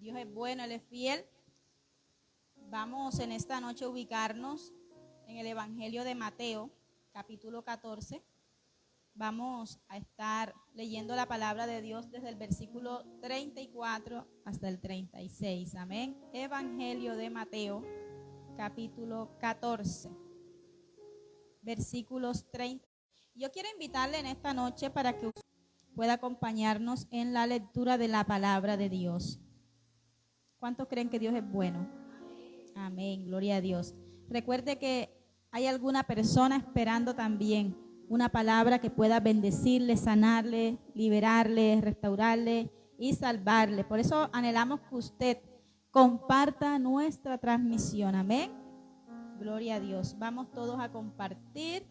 Dios es bueno, Él es fiel. Vamos en esta noche a ubicarnos en el Evangelio de Mateo, capítulo 14. Vamos a estar leyendo la palabra de Dios desde el versículo 34 hasta el 36. Amén. Evangelio de Mateo, capítulo 14, versículos 30. Yo quiero invitarle en esta noche para que usted pueda acompañarnos en la lectura de la palabra de Dios. ¿Cuántos creen que Dios es bueno? Amén, gloria a Dios. Recuerde que hay alguna persona esperando también una palabra que pueda bendecirle, sanarle, liberarle, restaurarle y salvarle. Por eso anhelamos que usted comparta nuestra transmisión. Amén. Gloria a Dios. Vamos todos a compartir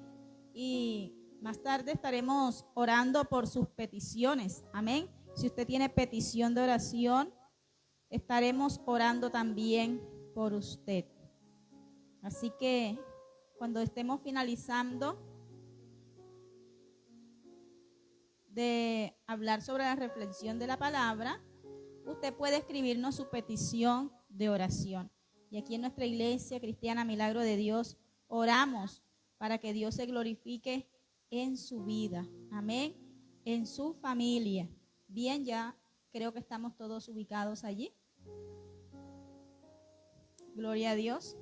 y más tarde estaremos orando por sus peticiones. Amén. Si usted tiene petición de oración, estaremos orando también por usted. Así que cuando estemos finalizando de hablar sobre la reflexión de la palabra, usted puede escribirnos su petición de oración. Y aquí en nuestra iglesia cristiana Milagro de Dios oramos para que Dios se glorifique en su vida. Amén. En su familia. Bien, ya creo que estamos todos ubicados allí. Gloria a Dios.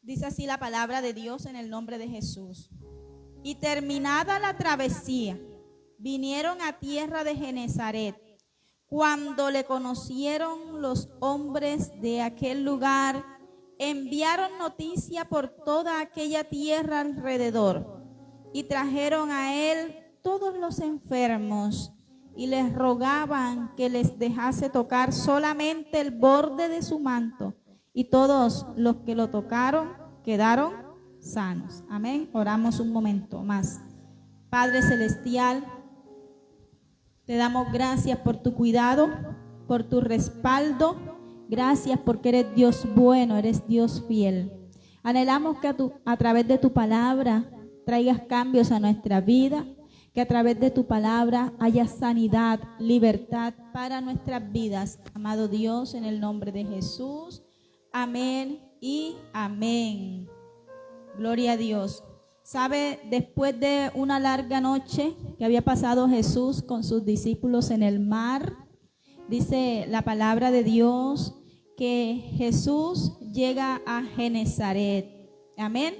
Dice así la palabra de Dios en el nombre de Jesús. Y terminada la travesía, vinieron a tierra de Genezaret. Cuando le conocieron los hombres de aquel lugar, enviaron noticia por toda aquella tierra alrededor y trajeron a él todos los enfermos y les rogaban que les dejase tocar solamente el borde de su manto, y todos los que lo tocaron quedaron sanos. Amén. Oramos un momento más. Padre celestial, te damos gracias por tu cuidado, por tu respaldo. Gracias porque eres Dios bueno, eres Dios fiel. Anhelamos que a través de tu palabra traigas cambios a nuestra vida, que a través de tu palabra haya sanidad, libertad para nuestras vidas. Amado Dios, en el nombre de Jesús. Amén y amén. Gloria a Dios. ¿Sabe? Después de una larga noche que había pasado Jesús con sus discípulos en el mar, dice la palabra de Dios que Jesús llega a Genezaret. Amén.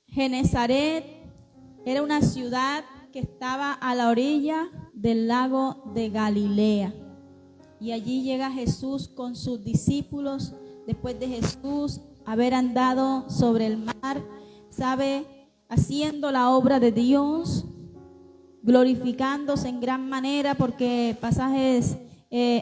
Genezaret era una ciudad que estaba a la orilla del lago de Galilea. Y allí llega Jesús con sus discípulos, después de Jesús haber andado sobre el mar, ¿sabe? Haciendo la obra de Dios, glorificándose en gran manera, porque pasajes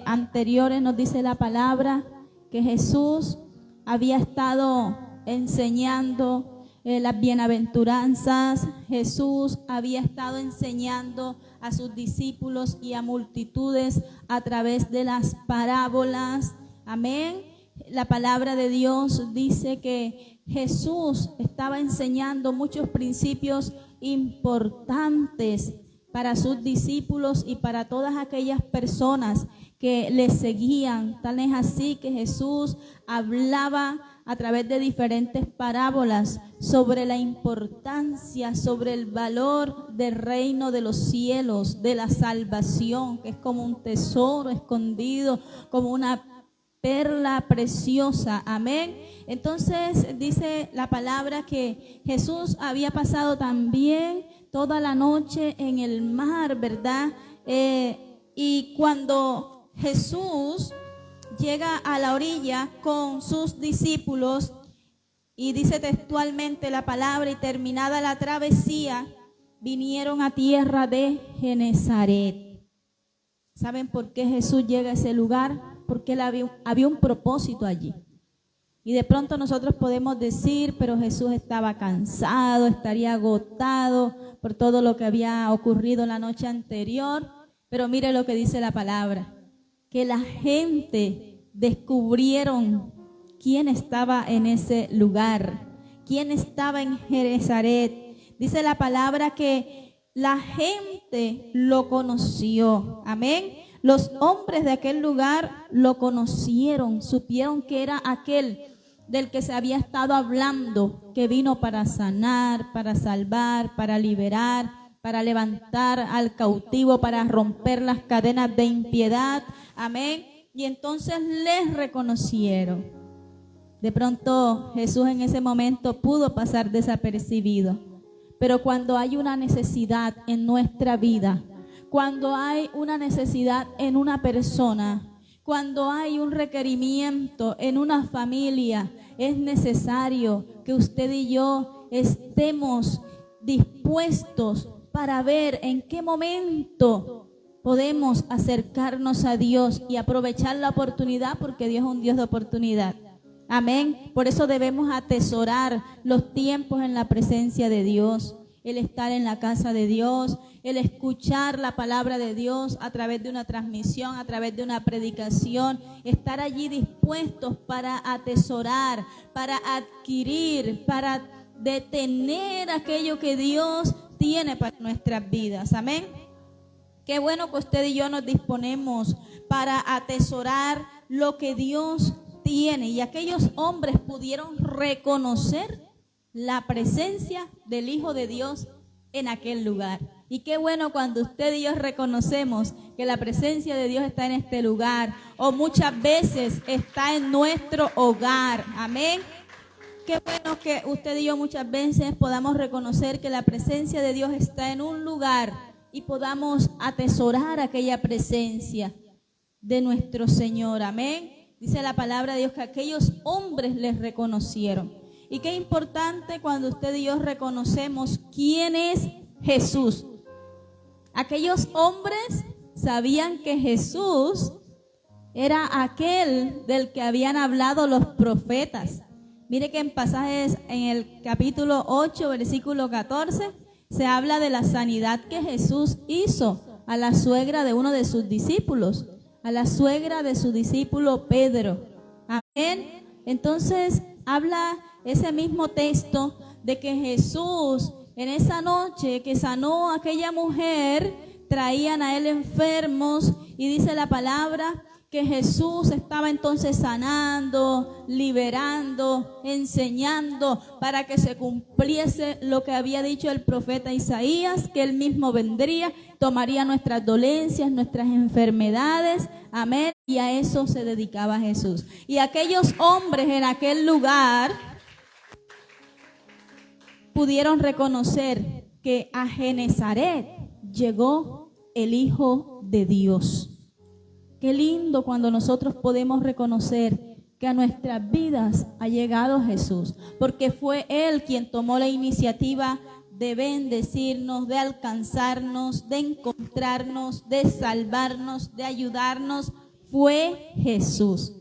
anteriores nos dice la palabra que Jesús había estado enseñando las bienaventuranzas. Jesús había estado enseñando a sus discípulos y a multitudes a través de las parábolas. Amén. La palabra de Dios dice que Jesús estaba enseñando muchos principios importantes para sus discípulos y para todas aquellas personas que le seguían. Tal es así que Jesús hablaba a través de diferentes parábolas sobre la importancia, sobre el valor del reino de los cielos, de la salvación, que es como un tesoro escondido, como una perla preciosa. Amén. Entonces dice la palabra que Jesús había pasado también toda la noche en el mar, ¿verdad? Y cuando Jesús llega a la orilla con sus discípulos, y dice textualmente la palabra, y terminada la travesía, vinieron a tierra de Genezaret. ¿Saben por qué Jesús llega a ese lugar? Porque él había un propósito allí. Y de pronto nosotros podemos decir, pero Jesús estaba cansado, estaría agotado por todo lo que había ocurrido la noche anterior. Pero mire lo que dice la palabra, que la gente descubrieron quién estaba en ese lugar, quién estaba en Genezaret. Dice la palabra que la gente lo conoció. Amén. Los hombres de aquel lugar lo conocieron, supieron que era aquel del que se había estado hablando, que vino para sanar, para salvar, para liberar, para levantar al cautivo, para romper las cadenas de impiedad. Amén. Y entonces les reconocieron. De pronto Jesús en ese momento pudo pasar desapercibido. Pero cuando hay una necesidad en nuestra vida, cuando hay una necesidad en una persona, cuando hay un requerimiento en una familia, es necesario que usted y yo estemos dispuestos para ver en qué momento podemos acercarnos a Dios y aprovechar la oportunidad, porque Dios es un Dios de oportunidad. Amén. Por eso debemos atesorar los tiempos en la presencia de Dios, el estar en la casa de Dios, el escuchar la palabra de Dios a través de una transmisión, a través de una predicación, estar allí dispuestos para atesorar, para adquirir, para detener aquello que Dios tiene para nuestras vidas. Amén. Qué bueno que usted y yo nos disponemos para atesorar lo que Dios tiene. Y aquellos hombres pudieron reconocer la presencia del Hijo de Dios en aquel lugar. Y qué bueno cuando usted y yo reconocemos que la presencia de Dios está en este lugar, o muchas veces está en nuestro hogar. Amén. Qué bueno que usted y yo muchas veces podamos reconocer que la presencia de Dios está en un lugar y podamos atesorar aquella presencia de nuestro Señor. Amén. Dice la palabra de Dios que aquellos hombres les reconocieron. Y qué importante cuando usted y yo reconocemos quién es Jesús. Aquellos hombres sabían que Jesús era aquel del que habían hablado los profetas. Mire que en pasajes en el capítulo 8, versículo 14, se habla de la sanidad que Jesús hizo a la suegra de uno de sus discípulos, a la suegra de su discípulo Pedro. Amén. Entonces habla ese mismo texto de que Jesús en esa noche que sanó a aquella mujer, traían a él enfermos, y dice la palabra que Jesús estaba entonces sanando, liberando, enseñando para que se cumpliese lo que había dicho el profeta Isaías, que él mismo vendría, tomaría nuestras dolencias, nuestras enfermedades. Amén. Y a eso se dedicaba Jesús. Y aquellos hombres en aquel lugar pudieron reconocer que a Genezaret llegó el Hijo de Dios. Qué lindo cuando nosotros podemos reconocer que a nuestras vidas ha llegado Jesús, porque fue Él quien tomó la iniciativa de bendecirnos, de alcanzarnos, de encontrarnos, de salvarnos, de ayudarnos. Fue Jesús.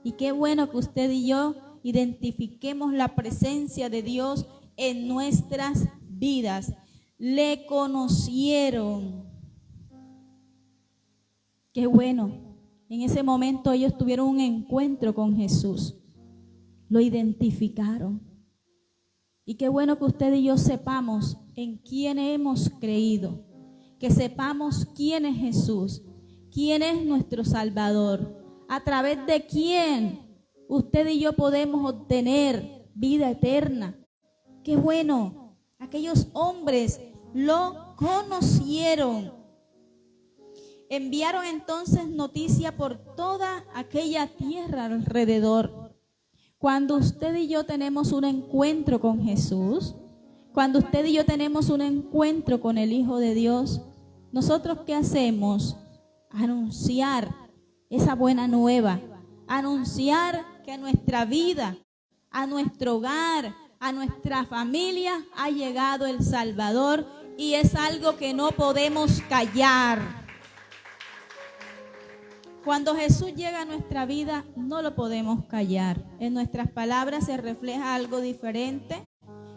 Y qué bueno que usted y yo identifiquemos la presencia de Dios en nuestras vidas. Le conocieron. Qué bueno. En ese momento ellos tuvieron un encuentro con Jesús. Lo identificaron. Y qué bueno que usted y yo sepamos en quién hemos creído. Que sepamos quién es Jesús. Quién es nuestro Salvador. A través de quién usted y yo podemos obtener vida eterna. Qué bueno. Aquellos hombres lo conocieron. Enviaron entonces noticia por toda aquella tierra alrededor. Cuando usted y yo tenemos un encuentro con Jesús, cuando usted y yo tenemos un encuentro con el Hijo de Dios, ¿nosotros qué hacemos? Anunciar esa buena nueva, anunciar que a nuestra vida, a nuestro hogar, a nuestra familia ha llegado el Salvador, y es algo que no podemos callar. Cuando Jesús llega a nuestra vida, no lo podemos callar. En nuestras palabras se refleja algo diferente.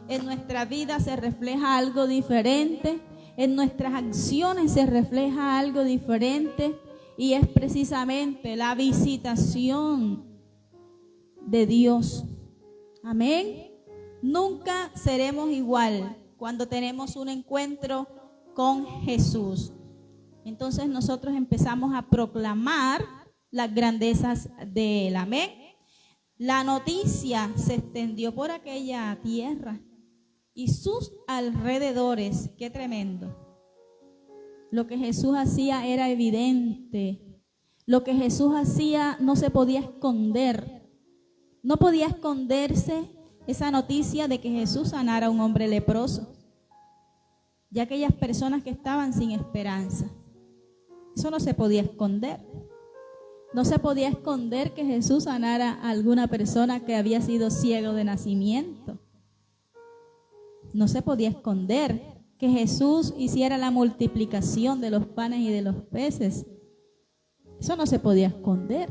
En nuestra vida se refleja algo diferente. En nuestras acciones se refleja algo diferente. Y es precisamente la visitación de Dios. Amén. Nunca seremos igual cuando tenemos un encuentro con Jesús. Entonces nosotros empezamos a proclamar las grandezas de Él. Amén. La noticia se extendió por aquella tierra y sus alrededores. Qué tremendo. Lo que Jesús hacía era evidente. Lo que Jesús hacía no se podía esconder. No podía esconderse esa noticia de que Jesús sanara a un hombre leproso. Ya aquellas personas que estaban sin esperanza. Eso no se podía esconder. No se podía esconder que Jesús sanara a alguna persona que había sido ciego de nacimiento. No se podía esconder que Jesús hiciera la multiplicación de los panes y de los peces. Eso no se podía esconder.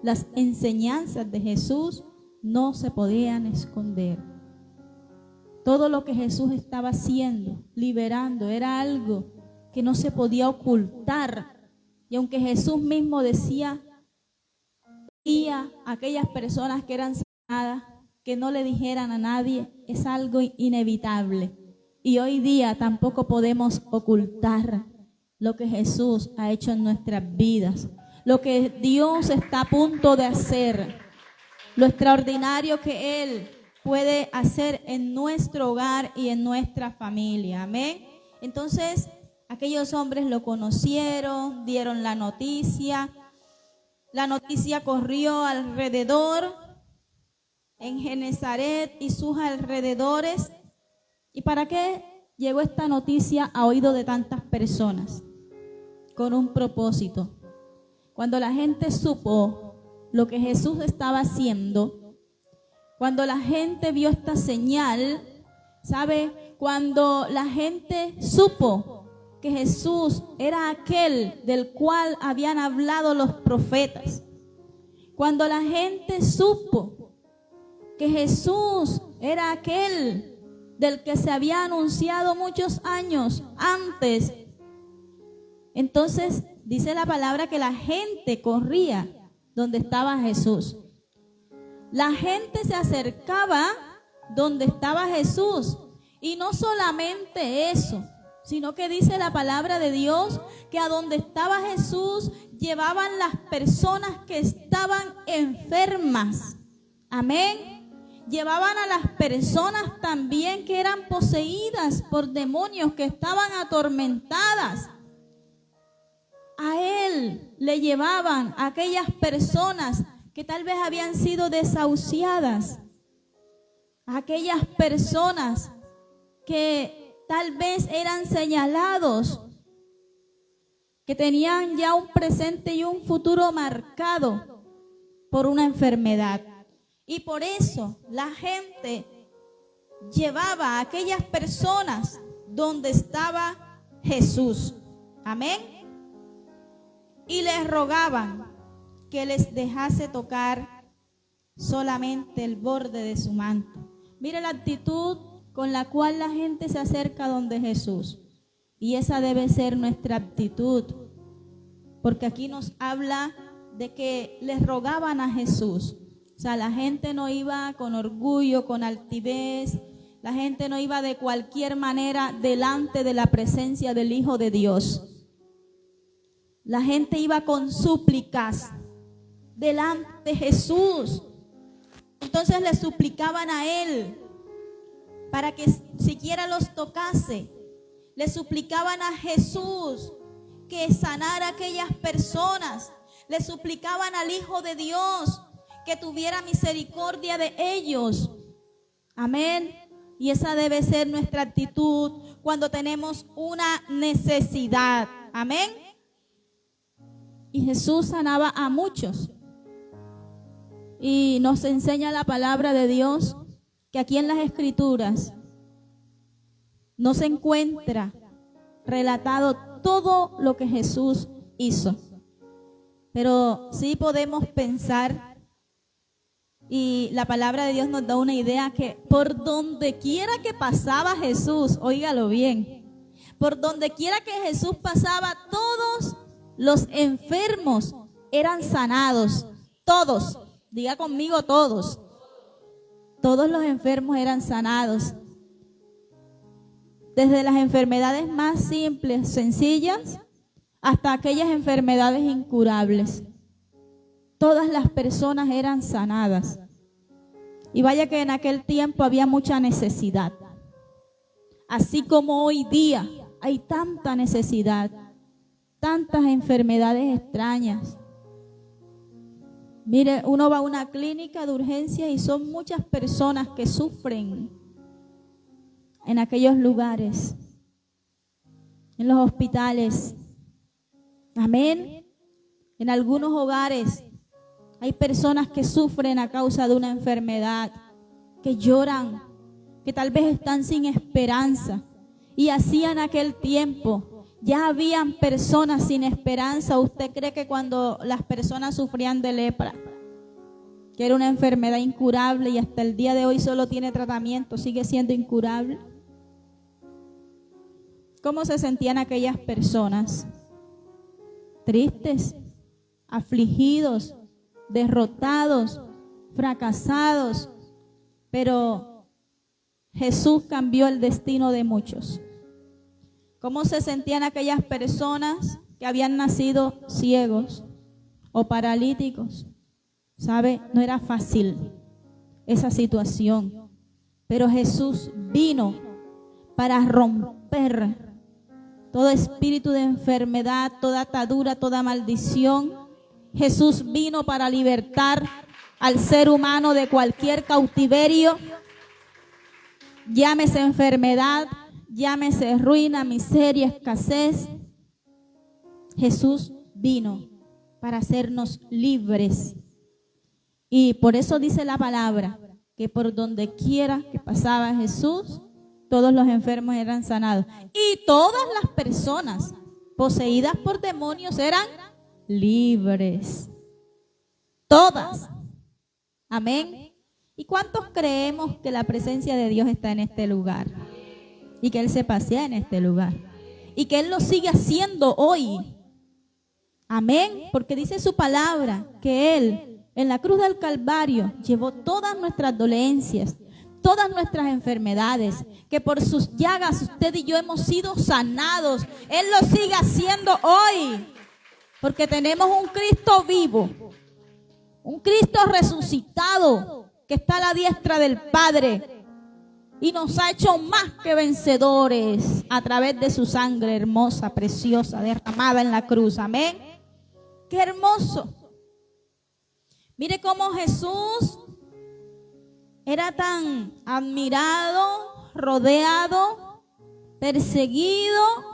Las enseñanzas de Jesús no se podían esconder. Todo lo que Jesús estaba haciendo, liberando, era algo que no se podía ocultar. Y aunque Jesús mismo decía a aquellas personas que eran sanadas, que no le dijeran a nadie, es algo inevitable. Y hoy día tampoco podemos ocultar lo que Jesús ha hecho en nuestras vidas, lo que Dios está a punto de hacer, lo extraordinario que Él puede hacer en nuestro hogar y en nuestra familia. Amén. Entonces, aquellos hombres lo conocieron, dieron la noticia corrió alrededor en Genezaret y sus alrededores. ¿Y para qué llegó esta noticia a oído de tantas personas? Con un propósito. Cuando la gente supo lo que Jesús estaba haciendo, cuando la gente vio esta señal, ¿sabe? Cuando la gente supo que Jesús era aquel del cual habían hablado los profetas, cuando la gente supo que Jesús era aquel del que se había anunciado muchos años antes, entonces dice la palabra que la gente corría donde estaba Jesús. La gente se acercaba donde estaba Jesús. Y no solamente eso, sino que dice la palabra de Dios que a donde estaba Jesús llevaban las personas que estaban enfermas. Amén. Llevaban a las personas también que eran poseídas por demonios, que estaban atormentadas. A Él le llevaban a aquellas personas que tal vez habían sido desahuciadas, a aquellas personas que tal vez eran señalados, que tenían ya un presente y un futuro marcado por una enfermedad. Y por eso la gente llevaba a aquellas personas donde estaba Jesús. Amén. Y les rogaban que les dejase tocar solamente el borde de su manto. Mire la actitud con la cual la gente se acerca donde Jesús. Y esa debe ser nuestra actitud. Porque aquí nos habla de que les rogaban a Jesús. O sea, la gente no iba con orgullo, con altivez. La gente no iba de cualquier manera delante de la presencia del Hijo de Dios. La gente iba con súplicas delante de Jesús. Entonces le suplicaban a Él para que siquiera los tocase. Le suplicaban a Jesús que sanara a aquellas personas. Le suplicaban al Hijo de Dios que tuviera misericordia de ellos. Amén. Y esa debe ser nuestra actitud cuando tenemos una necesidad. Amén. Y Jesús sanaba a muchos. Y nos enseña la palabra de Dios que aquí en las Escrituras no se encuentra relatado todo lo que Jesús hizo. Pero sí podemos pensar, y la palabra de Dios nos da una idea, que por donde quiera que pasaba Jesús, óigalo bien, por donde quiera que Jesús pasaba, todos los enfermos eran sanados. Todos, diga conmigo todos. Todos los enfermos eran sanados. Desde las enfermedades más simples, sencillas, hasta aquellas enfermedades incurables. Todas las personas eran sanadas. Y vaya que en aquel tiempo había mucha necesidad. Así como hoy día hay tanta necesidad, tantas enfermedades extrañas. Mire, uno va a una clínica de urgencia y son muchas personas que sufren en aquellos lugares, en los hospitales. Amén. En algunos hogares hay personas que sufren a causa de una enfermedad, que lloran, que tal vez están sin esperanza. Y así en aquel tiempo ya habían personas sin esperanza. ¿Usted cree que cuando las personas sufrían de lepra, que era una enfermedad incurable y hasta el día de hoy solo tiene tratamiento, sigue siendo incurable? ¿Cómo se sentían aquellas personas? Tristes, afligidos, derrotados, fracasados. Pero Jesús cambió el destino de muchos. ¿Cómo se sentían aquellas personas que habían nacido ciegos o paralíticos? ¿Sabe? No era fácil esa situación. Pero Jesús vino para romper todo espíritu de enfermedad, toda atadura, toda maldición. Jesús vino para libertar al ser humano de cualquier cautiverio. Llámese enfermedad, llámese ruina, miseria, escasez. Jesús vino para hacernos libres. Y por eso dice la palabra que por donde quiera que pasaba Jesús, todos los enfermos eran sanados. Y todas las personas poseídas por demonios eran libres. Todas. Amén. ¿Y cuántos creemos que la presencia de Dios está en este lugar? Y que Él se pasea en este lugar. Y que Él lo sigue haciendo hoy. Amén. Porque dice su palabra que Él, en la cruz del Calvario, llevó todas nuestras dolencias, todas nuestras enfermedades, que por sus llagas usted y yo hemos sido sanados. Él lo sigue haciendo hoy. Porque tenemos un Cristo vivo, un Cristo resucitado, que está a la diestra del Padre y nos ha hecho más que vencedores a través de su sangre hermosa, preciosa, derramada en la cruz. Amén. Qué hermoso. Mire cómo Jesús era tan admirado, rodeado, perseguido,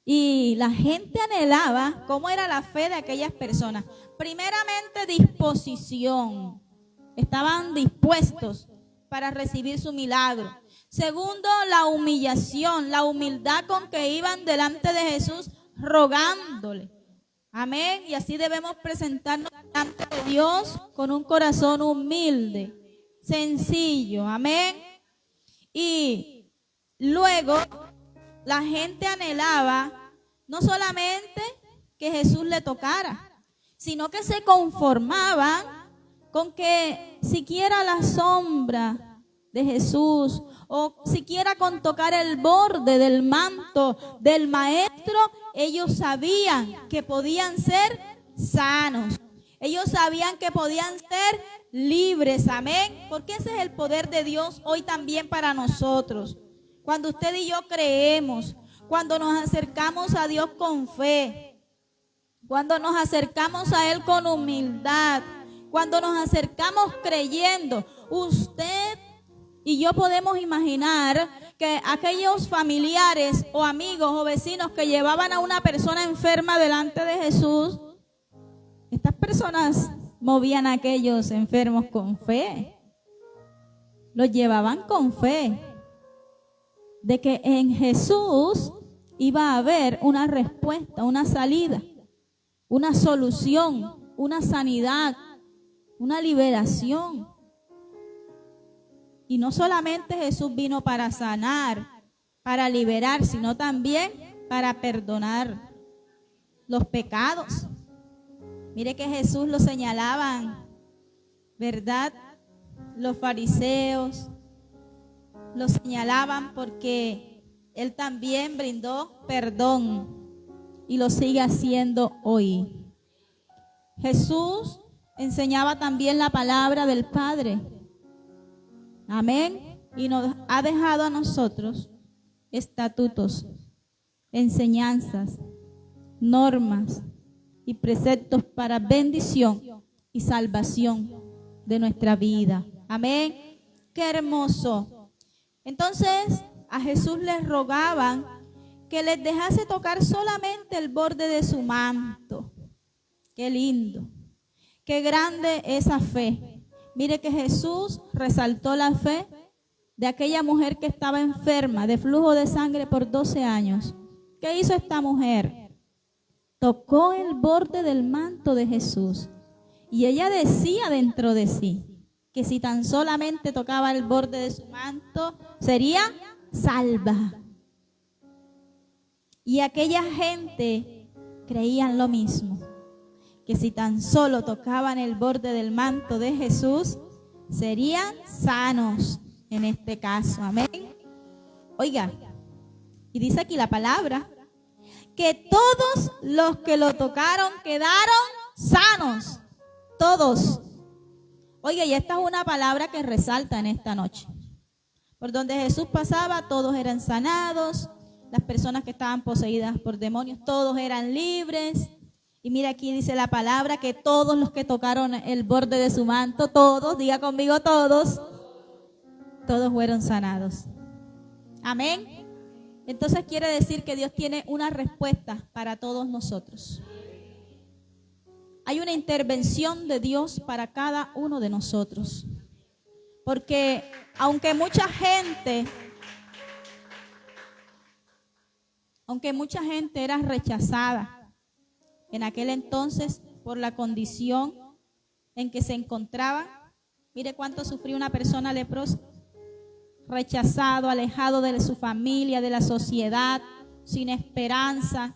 y la gente anhelaba. ¿Cómo era la fe de aquellas personas? Primeramente, disposición. Estaban dispuestos para recibir su milagro. Segundo, la humillación, la humildad con que iban delante de Jesús rogándole. Amén. Y así debemos presentarnos delante de Dios con un corazón humilde, sencillo. Amén. Y luego la gente anhelaba no solamente que Jesús le tocara, sino que se conformaban con que siquiera la sombra de Jesús o siquiera con tocar el borde del manto del Maestro, ellos sabían que podían ser sanos. Ellos sabían que podían ser libres. Amén. Porque ese es el poder de Dios hoy también para nosotros. Cuando usted y yo creemos, cuando nos acercamos a Dios con fe, cuando nos acercamos a Él con humildad, cuando nos acercamos creyendo, usted y yo podemos imaginar que aquellos familiares o amigos o vecinos que llevaban a una persona enferma delante de Jesús, estas personas movían a aquellos enfermos con fe, los llevaban con fe de que en Jesús iba a haber una respuesta, una salida, una solución, una sanidad, una liberación. Y no solamente Jesús vino para sanar, para liberar, sino también para perdonar los pecados. Mire que Jesús lo señalaban, ¿verdad? Los fariseos lo señalaban porque Él también brindó perdón. y lo sigue haciendo hoy. Jesús enseñaba también la palabra del Padre. Amén. Y nos ha dejado a nosotros estatutos, enseñanzas, normas y preceptos para bendición y salvación de nuestra vida. Amén. Qué hermoso. Entonces a Jesús les rogaban que les dejase tocar solamente el borde de su manto. Qué lindo. Qué grande esa fe. Mire que Jesús resaltó la fe de aquella mujer que estaba enferma de flujo de sangre por 12 años. ¿Qué hizo esta mujer? Tocó el borde del manto de Jesús. Y ella decía dentro de sí que si tan solamente tocaba el borde de su manto, sería salva. Y aquella gente creían lo mismo, que si tan solo tocaban el borde del manto de Jesús, serían sanos en este caso. Amén. Oiga, y dice aquí la palabra, que todos los que lo tocaron quedaron sanos. Todos. Oiga, y esta es una palabra que resalta en esta noche. Por donde Jesús pasaba, todos eran sanados. Las personas que estaban poseídas por demonios, todos eran libres. Y mira, aquí dice la palabra que todos los que tocaron el borde de su manto, todos, diga conmigo todos fueron sanados. Amén. Entonces quiere decir que Dios tiene una respuesta para todos nosotros. Hay una intervención de Dios para cada uno de nosotros. Porque aunque mucha gente era rechazada en aquel entonces por la condición en que se encontraba, mire cuánto sufrió una persona leprosa, rechazado, alejado de su familia, de la sociedad, sin esperanza,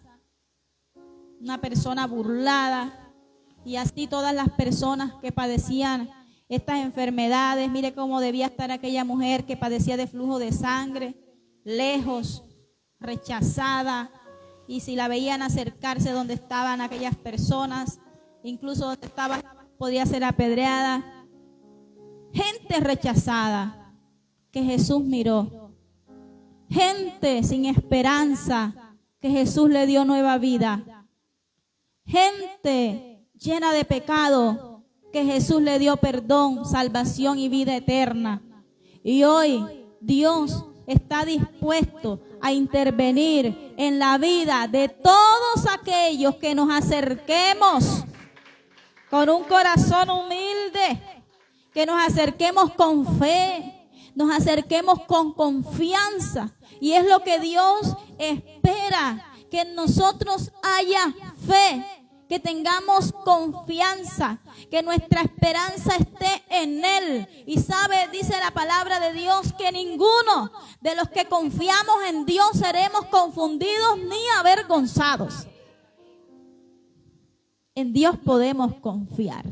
una persona burlada. Y así todas las personas que padecían estas enfermedades, mire cómo debía estar aquella mujer que padecía de flujo de sangre, lejos, rechazada, y si la veían acercarse donde estaban aquellas personas, incluso donde estaba, podía ser apedreada. Gente rechazada que Jesús miró, gente sin esperanza que Jesús le dio nueva vida, gente llena de pecado que Jesús le dio perdón, salvación y vida eterna. Y hoy Dios está dispuesto a intervenir en la vida de todos aquellos que nos acerquemos con un corazón humilde, que nos acerquemos con fe, nos acerquemos con confianza. Y es lo que Dios espera, que en nosotros haya fe, que tengamos confianza, que nuestra esperanza esté en Él. Y sabe, dice la palabra de Dios, que ninguno de los que confiamos en Dios seremos confundidos ni avergonzados. En Dios podemos confiar.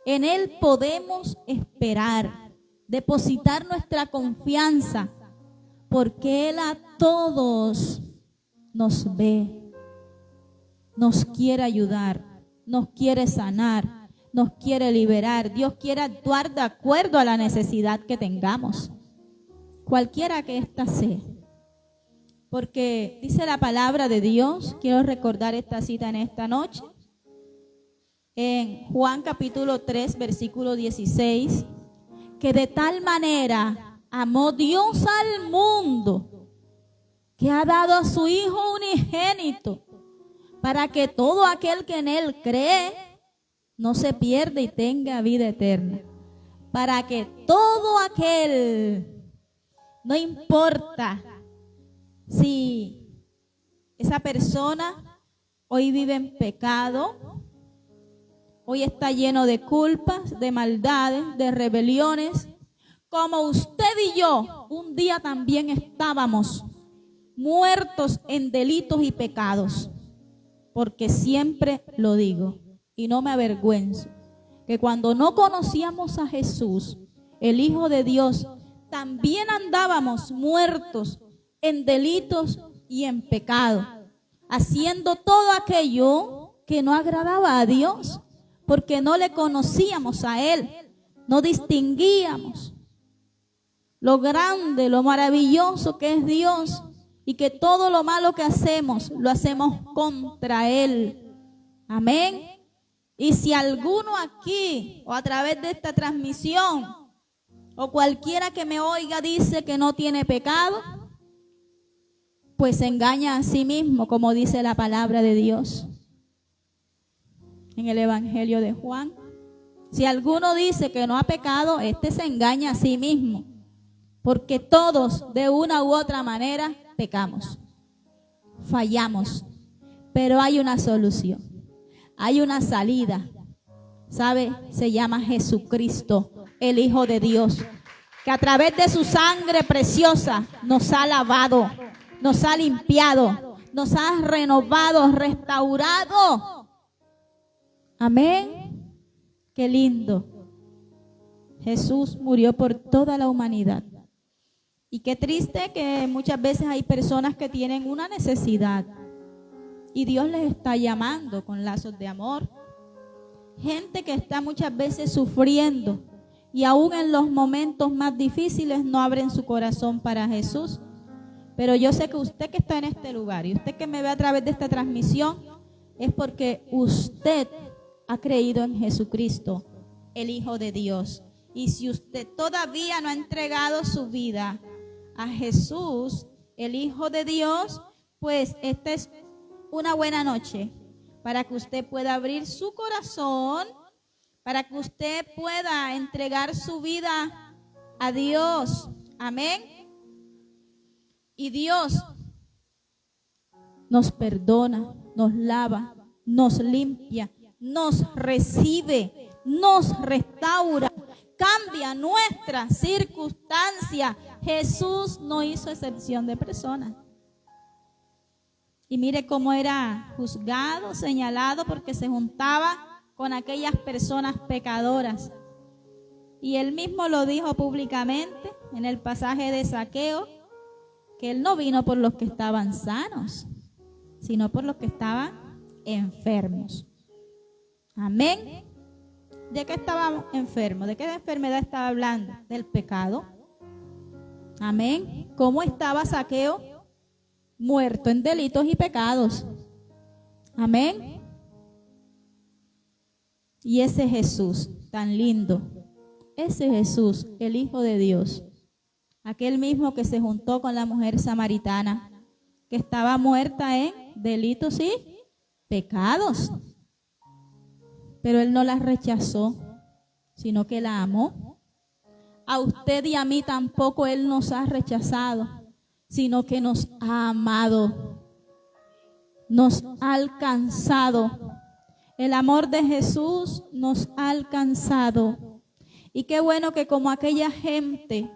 En Él podemos esperar, depositar nuestra confianza, porque Él a todos nos ve. Nos quiere ayudar, nos quiere sanar, nos quiere liberar. Dios quiere actuar de acuerdo a la necesidad que tengamos, cualquiera que ésta sea. Porque dice la palabra de Dios, quiero recordar esta cita en esta noche, en Juan capítulo 3, versículo 16, que de tal manera amó Dios al mundo, que ha dado a su Hijo unigénito, para que todo aquel que en Él cree no se pierda y tenga vida eterna. Para que todo aquel, no importa si esa persona hoy vive en pecado, hoy está lleno de culpas, de maldades, de rebeliones, como usted y yo un día también estábamos muertos en delitos y pecados. Porque siempre lo digo y no me avergüenzo, que cuando no conocíamos a Jesús, el Hijo de Dios, también andábamos muertos en delitos y en pecado. haciendo todo aquello que no agradaba a Dios, porque no le conocíamos a Él, no distinguíamos lo grande, lo maravilloso que es Dios, y que todo lo malo que hacemos, lo hacemos contra Él. Amén. Y si alguno aquí, o a través de esta transmisión, o cualquiera que me oiga dice que no tiene pecado, pues se engaña a sí mismo, como dice la palabra de Dios en el Evangelio de Juan. Si alguno dice que no ha pecado, este se engaña a sí mismo, porque todos de una u otra manera pecamos, fallamos, pero hay una solución, hay una salida. ¿Sabe? Se llama Jesucristo, el Hijo de Dios, que a través de su sangre preciosa nos ha lavado, nos ha limpiado, nos ha renovado, restaurado. Amén. Qué lindo. Jesús murió por toda la humanidad. Y qué triste que muchas veces hay personas que tienen una necesidad y Dios les está llamando con lazos de amor. Gente que está muchas veces sufriendo y aún en los momentos más difíciles no abren su corazón para Jesús. Pero yo sé que usted que está en este lugar y usted que me ve a través de esta transmisión es porque usted ha creído en Jesucristo, el Hijo de Dios. Y si usted todavía no ha entregado su vida a Jesús, el Hijo de Dios, pues esta es una buena noche para que usted pueda abrir su corazón, para que usted pueda entregar su vida a Dios. Amén. Y Dios nos perdona, nos lava, nos limpia, nos recibe, nos restaura, cambia nuestra circunstancia. Jesús no hizo excepción de personas. Y mire cómo era juzgado, señalado, porque se juntaba con aquellas personas pecadoras. Y él mismo lo dijo públicamente en el pasaje de Zaqueo, que él no vino por los que estaban sanos, sino por los que estaban enfermos. Amén. ¿De qué estábamos enfermos? ¿De qué enfermedad estaba hablando? Del pecado. Amén. ¿Cómo estaba Zaqueo? Muerto en delitos y pecados. Amén. Y ese Jesús tan lindo, ese Jesús, el Hijo de Dios, aquel mismo que se juntó con la mujer samaritana, que estaba muerta en delitos y pecados, pero Él no la rechazó, sino que la amó. A usted y a mí tampoco Él nos ha rechazado, sino que nos ha amado, nos ha alcanzado. El amor de Jesús nos ha alcanzado. Y qué bueno que como aquella gente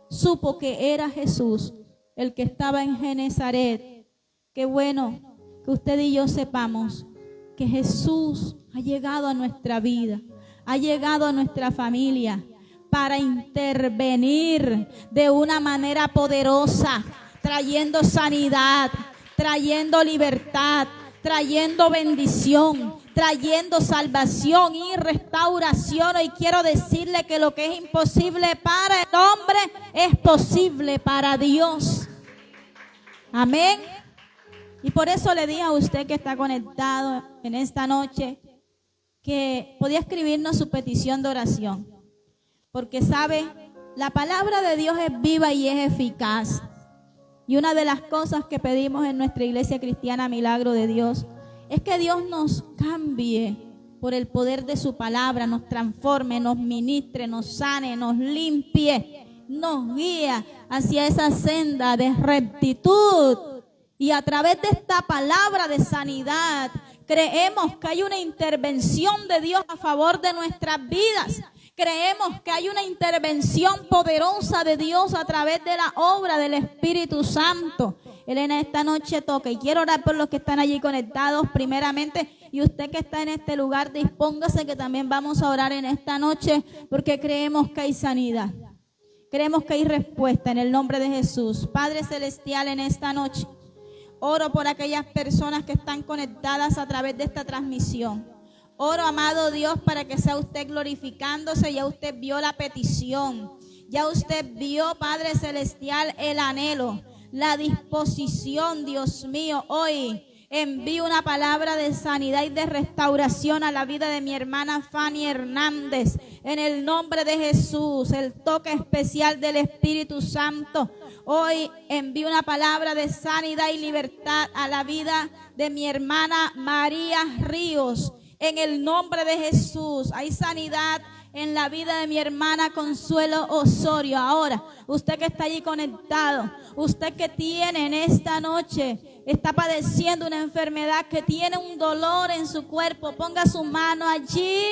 supo que era Jesús, el que estaba en Genezaret, qué bueno que usted y yo sepamos que Jesús ha llegado a nuestra vida, ha llegado a nuestra familia para intervenir de una manera poderosa, trayendo sanidad, trayendo libertad, trayendo bendición, trayendo salvación y restauración. Y quiero decirle que lo que es imposible para el hombre es posible para Dios. Amén. Y por eso le dije a usted que está conectado en esta noche que podía escribirnos su petición de oración. Porque sabe, la palabra de Dios es viva y es eficaz. Y una de las cosas que pedimos en nuestra iglesia cristiana, Milagro de Dios, es que Dios nos cambie por el poder de su palabra, nos transforme, nos ministre, nos sane, nos limpie, nos guíe hacia esa senda de rectitud. Y a través de esta palabra de sanidad, creemos que hay una intervención de Dios a favor de nuestras vidas. Creemos que hay una intervención poderosa de Dios a través de la obra del Espíritu Santo. Él en esta noche toca y quiero orar por los que están allí conectados primeramente. Y usted que está en este lugar, dispóngase que también vamos a orar en esta noche porque creemos que hay sanidad. Creemos que hay respuesta en el nombre de Jesús. Padre Celestial, en esta noche Oro por aquellas personas que están conectadas a través de esta transmisión. Oro, amado Dios, para que sea usted glorificándose. Ya usted vio la petición. Ya usted vio, Padre Celestial, el anhelo, la disposición, Dios mío. Hoy envío una palabra de sanidad y de restauración a la vida de mi hermana Fanny Hernández. En el nombre de Jesús, el toque especial del Espíritu Santo. Hoy envío una palabra de sanidad y libertad a la vida de mi hermana María Ríos. En el nombre de Jesús, hay sanidad en la vida de mi hermana Consuelo Osorio. Ahora, usted que está allí conectado, usted que tiene en esta noche, está padeciendo una enfermedad, que tiene un dolor en su cuerpo, ponga su mano allí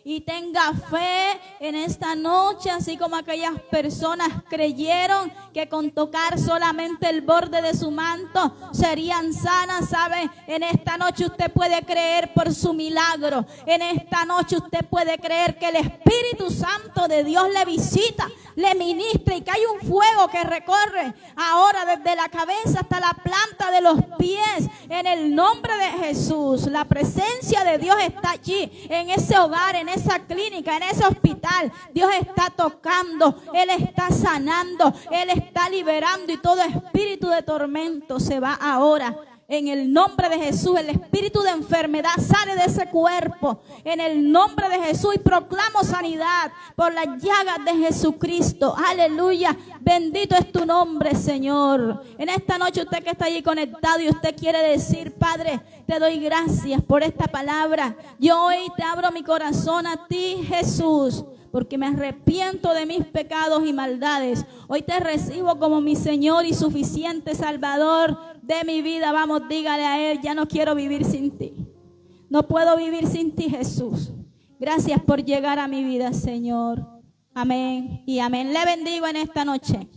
y tenga fe en esta noche, así como aquellas personas creyeron que con tocar solamente el borde de su manto serían sanas. ¿Sabe? En esta noche usted puede creer por su milagro. En esta noche usted puede creer que el Espíritu Santo de Dios le visita, le ministra y que hay un fuego que recorre ahora desde la cabeza hasta la planta de los pies. En el nombre de Jesús, la presencia de Dios está allí, en ese hogar, en esa clínica, en ese hospital. Dios está tocando, Él está sanando, Él está liberando, y todo espíritu de tormento se va ahora. En el nombre de Jesús, el espíritu de enfermedad sale de ese cuerpo. En el nombre de Jesús, y proclamo sanidad por las llagas de Jesucristo. Aleluya. Bendito es tu nombre, Señor. En esta noche, usted que está allí conectado y usted quiere decir: Padre, te doy gracias por esta palabra. Yo hoy te abro mi corazón a ti, Jesús, porque me arrepiento de mis pecados y maldades. Hoy te recibo como mi Señor y suficiente Salvador de mi vida. Vamos, dígale a Él: ya no quiero vivir sin ti. No puedo vivir sin ti, Jesús. Gracias por llegar a mi vida, Señor. Amén y amén. Le bendigo en esta noche.